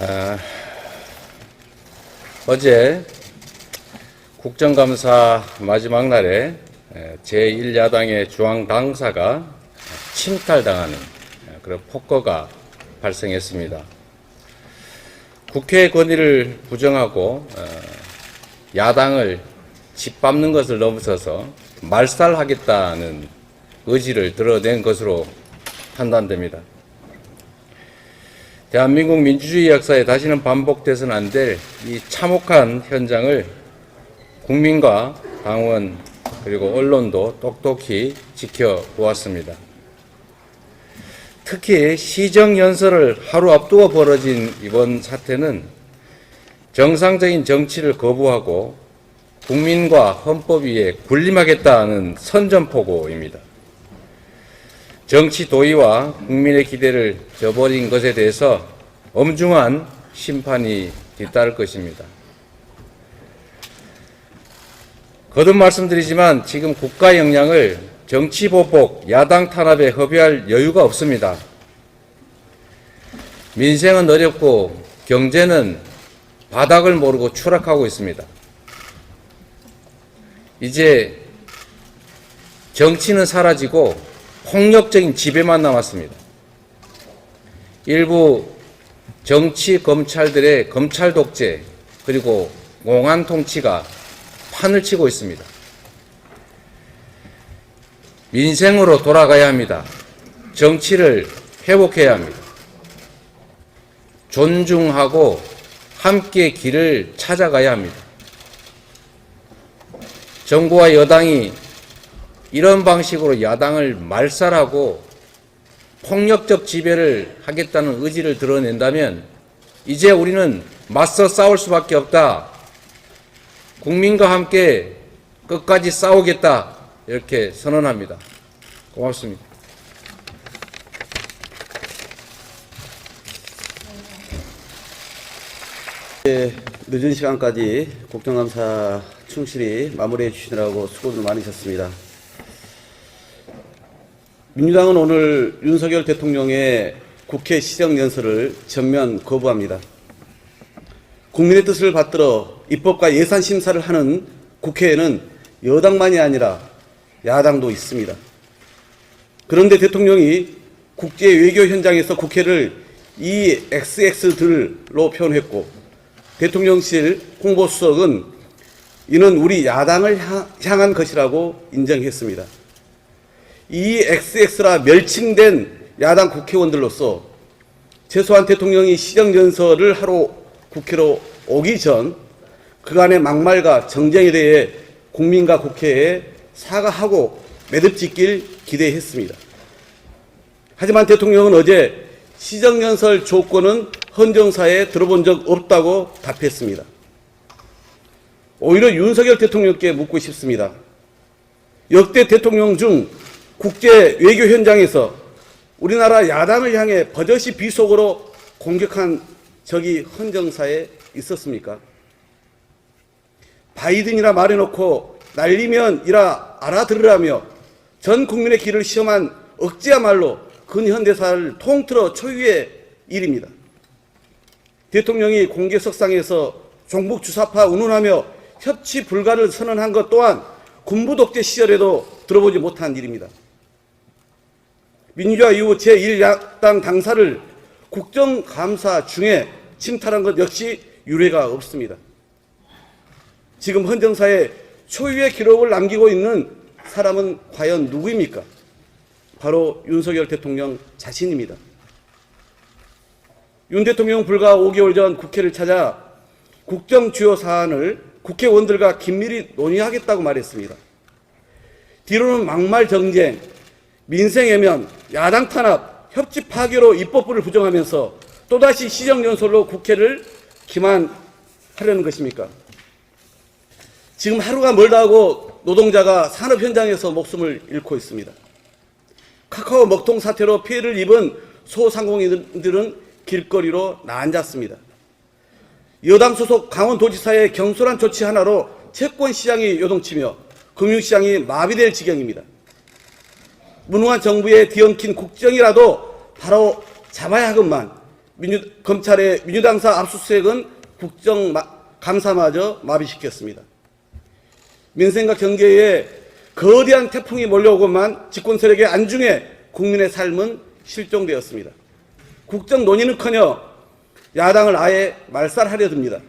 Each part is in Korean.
아, 어제 국정감사 마지막 날에 제1야당의 중앙당사가 침탈당하는 그런 폭거가 발생했습니다. 국회의 권위를 부정하고 야당을 짓밟는 것을 넘어서서 말살하겠다는 의지를 드러낸 것으로 판단됩니다. 대한민국 민주주의 역사에 다시는 반복돼서는 안 될 이 참혹한 현장을 국민과 당원 그리고 언론도 똑똑히 지켜보았습니다. 특히 시정연설을 하루 앞두고 벌어진 이번 사태는 정상적인 정치를 거부하고 국민과 헌법 위에 군림하겠다는 선전포고입니다. 정치 도의와 국민의 기대를 저버린 것에 대해서 엄중한 심판이 뒤따를 것입니다. 거듭 말씀드리지만 지금 국가 역량을 정치 보복, 야당 탄압에 허비할 여유가 없습니다. 민생은 어렵고 경제는 바닥을 모르고 추락하고 있습니다. 이제 정치는 사라지고 폭력적인 지배만 남았습니다. 일부 정치 검찰들의 검찰 독재 그리고 공안 통치가 판을 치고 있습니다. 민생으로 돌아가야 합니다. 정치를 회복해야 합니다. 존중하고 함께 길을 찾아가야 합니다. 정부와 여당이 이런 방식으로 야당을 말살하고 폭력적 지배를 하겠다는 의지를 드러낸다면 이제 우리는 맞서 싸울 수밖에 없다. 국민과 함께 끝까지 싸우겠다. 이렇게 선언합니다. 고맙습니다. 늦은 시간까지 국정감사 충실히 마무리해 주시느라고 수고들 많으셨습니다. 민주당은 오늘 윤석열 대통령의 국회 시정연설을 전면 거부합니다. 국민의 뜻을 받들어 입법과 예산 심사를 하는 국회에는 여당만이 아니라 야당도 있습니다. 그런데 대통령이 국제 외교 현장에서 국회를 이 XX들로 표현했고 대통령실 홍보수석은 이는 우리 야당을 향한 것이라고 인정했습니다. 이 XX라 멸칭된 야당 국회의원들로서 최소한 대통령이 시정연설을 하러 국회로 오기 전 그간의 막말과 정쟁에 대해 국민과 국회에 사과하고 매듭짓길 기대했습니다. 하지만 대통령은 어제 시정연설 조건은 헌정사에 들어본 적 없다고 답했습니다. 오히려 윤석열 대통령께 묻고 싶습니다. 역대 대통령 중 국제 외교 현장에서 우리나라 야당을 향해 버젓이 비속어로 공격한 적이 헌정사에 있었습니까? 바이든이라 말해놓고 날리면 이라 알아들으라며 전 국민의 귀를 시험한 억지야말로 근현대사를 통틀어 초유의 일입니다. 대통령이 공개석상에서 종북주사파 운운하며 협치 불가를 선언한 것 또한 군부 독재 시절에도 들어보지 못한 일입니다. 민주화 이후 제1야당 당사를 국정감사 중에 침탈한 것 역시 유례가 없습니다. 지금 헌정사에 초유의 기록을 남기고 있는 사람은 과연 누구입니까? 바로 윤석열 대통령 자신입니다. 윤 대통령 불과 5개월 전 국회를 찾아 국정 주요 사안을 국회의원들과 긴밀히 논의하겠다고 말했습니다. 뒤로는 막말 정쟁, 민생 애면, 야당 탄압, 협치 파괴로 입법부를 부정하면서 또다시 시정연설로 국회를 기만하려는 것입니까? 지금 하루가 멀다 하고 노동자가 산업 현장에서 목숨을 잃고 있습니다. 카카오 먹통 사태로 피해를 입은 소상공인들은 길거리로 나앉았습니다. 여당 소속 강원도지사의 경솔한 조치 하나로 채권시장이 요동치며 금융시장이 마비될 지경입니다. 무능한 정부의 뒤엉킨 국정이라도 바로 잡아야 하건만 검찰의 민주당사 압수수색은 국정감사마저 마비시켰습니다. 민생과 경제에 거대한 태풍이 몰려오고만 집권 세력의 안중에 국민의 삶은 실종되었습니다. 국정 논의는커녕 야당을 아예 말살하려 듭니다.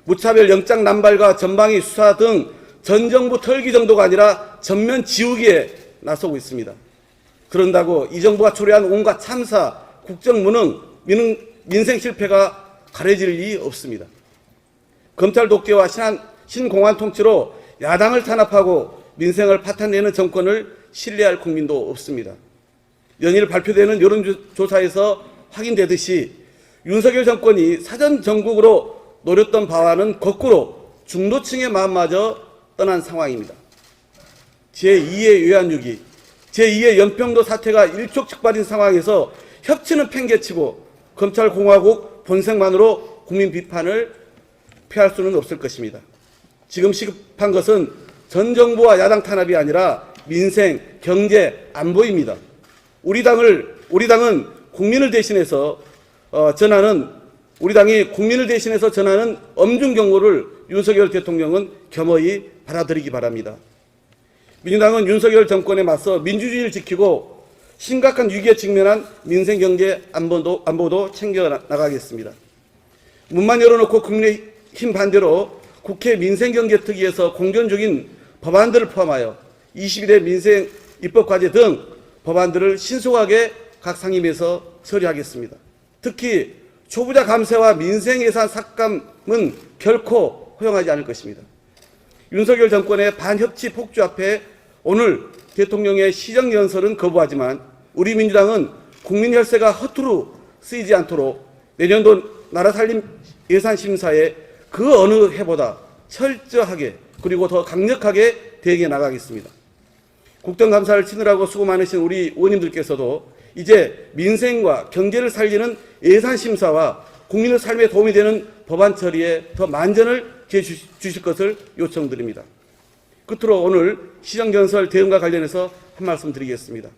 무차별 영장 남발과 전방위 수사 등 전 정부 털기 정도가 아니라 전면 지우기에 나서고 있습니다. 그런다고 이 정부가 초래한 온갖 참사, 국정 무능, 민생 실패가 가려질 리 없습니다. 검찰 독재와 신공안 통치로 야당을 탄압하고 민생을 파탄내는 정권을 신뢰할 국민도 없습니다. 연일 발표되는 여론조사에서 확인되듯이 윤석열 정권이 사전 정국으로 노렸던 바와는 거꾸로 중도층의 마음마저 떠난 상황입니다. 제2의 외환위기, 제2의 연평도 사태가 일촉즉발인 상황에서 협치는 팽개치고 검찰공화국 본색만으로 국민 비판을 피할 수는 없을 것입니다. 지금 시급한 것은 전 정부와 야당 탄압이 아니라 민생, 경제, 안보입니다. 우리 당은 국민을 대신해서 전하는 엄중 경고를 윤석열 대통령은 겸허히 받아들이기 바랍니다. 민주당은 윤석열 정권에 맞서 민주주의를 지키고 심각한 위기에 직면한 민생, 경제, 안보도 챙겨나가겠습니다. 문만 열어놓고 국민의힘 반대로 국회 민생경제특위에서 공전 중인 법안들을 포함하여 22대 민생 입법과제 등 법안들을 신속하게 각 상임위에서 처리하겠습니다. 특히 초부자 감세와 민생예산 삭감은 결코 허용하지 않을 것입니다. 윤석열 정권의 반협치 폭주 앞에 오늘 대통령의 시정연설은 거부하지만 우리 민주당은 국민 혈세가 허투루 쓰이지 않도록 내년도 나라살림 예산심사에 그 어느 해보다 철저하게 그리고 더 강력하게 대응해 나가겠습니다. 국정감사를 치느라고 수고 많으신 우리 의원님들께서도 이제 민생과 경제를 살리는 예산심사와 국민의 삶에 도움이 되는 법안 처리에 더 만전을 기해 주실 것을 요청드립니다. 끝으로 오늘 시정연설 대응과 관련해서 한 말씀 드리겠습니다.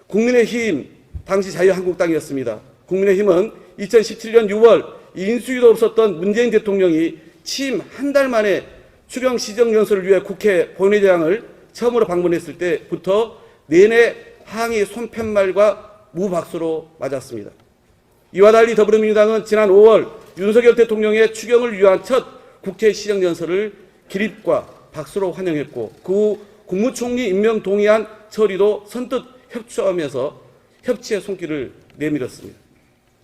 국민의힘, 당시 자유한국당이었습니다. 국민의힘은 2017년 6월 인수위도 없었던 문재인 대통령이 취임 한 달 만에 추경 시정연설을 위해 국회 본회의장을 처음으로 방문했을 때부터 내내 항의 손팻말과 무박수로 맞았습니다. 이와 달리 더불어민주당은 지난 5월 윤석열 대통령의 추경을 위한 첫 국회 시정연설을 기립과 박수로 환영했고 그 후 국무총리 임명 동의안 처리도 선뜻 협조하면서 협치의 손길을 내밀었습니다.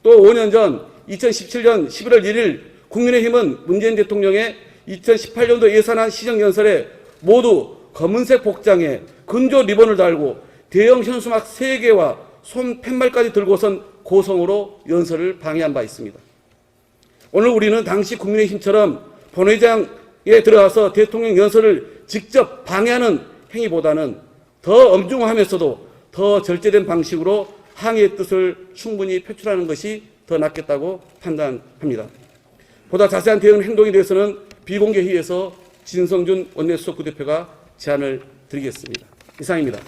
또 5년 전 2017년 11월 1일 국민의힘은 문재인 대통령의 2018년도 예산안 시정연설에 모두 검은색 복장에 근조 리본을 달고 대형 현수막 3개와 손팻말까지 들고선 고성으로 연설을 방해한 바 있습니다. 오늘 우리는 당시 국민의힘처럼 본회의장에 들어가서 대통령 연설을 직접 방해하는 행위보다는 더 엄중하면서도 더 절제된 방식으로 항의의 뜻을 충분히 표출하는 것이 더 낫겠다고 판단합니다. 보다 자세한 대응 행동에 대해서는 비공개 회의에서 진성준 원내수석 부대표가 제안을 드리겠습니다. 이상입니다.